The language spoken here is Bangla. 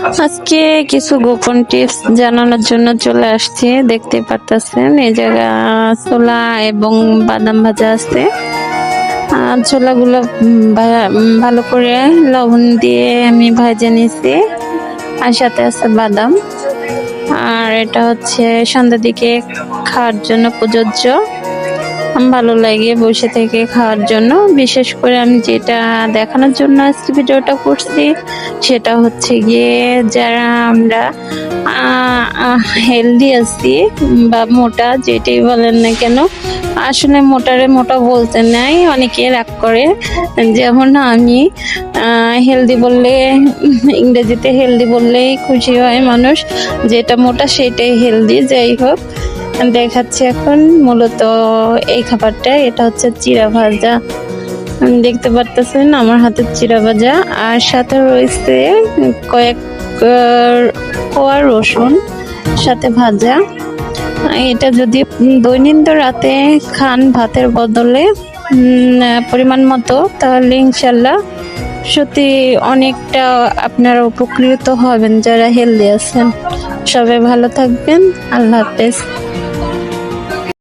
আজকে কিছু গোপন টিপস জানানোর জন্য চলে আসছি। দেখতে পারতেছেন এই জায়গা ছোলা এবং বাদাম ভাজা আছে। ছোলাগুলো ভালো করে লবণ দিয়ে আমি ভেজে নিছি, আর সাথে আছে বাদাম। আর এটা হচ্ছে সন্ধ্যার দিকে খাওয়ার জন্য প্রযোজ্য। ভালো লাগে বসে থেকে খাওয়ার জন্য। বিশেষ করে আমি যেটা দেখানোর জন্য আজকে ভিডিওটা করছি সেটা হচ্ছে গিয়ে যারা আমরা হেলদি আছি বা মোটা, যেটাই বলেন না কেন, আসলে মোটারে মোটা বলতে নাই, অনেকে রাগ করে। যেমন আমি হেলদি বললে, ইংরেজিতে হেলদি বললেই খুশি হয় মানুষ, যেটা মোটা সেটাই হেলদি। যাই হোক, দেখাচ্ছি এখন মূলত এই খাবারটা। এটা হচ্ছে চিড়া ভাজা, দেখতে পারতেছেন আমার হাতের চিড়া ভাজা। আর সাথে রয়েছে কয়েক কোয়া রসুন সাথে ভাজা। এটা যদি দৈনন্দিন রাতে খান ভাতের বদলে পরিমাণ মতো, তাহলে ইনশাল্লাহ সত্যি অনেকটা আপনারা উপকৃত হবেন যারা হেলদি আছেন। সবাই ভালো থাকবেন। আল্লাহ হাফেজ।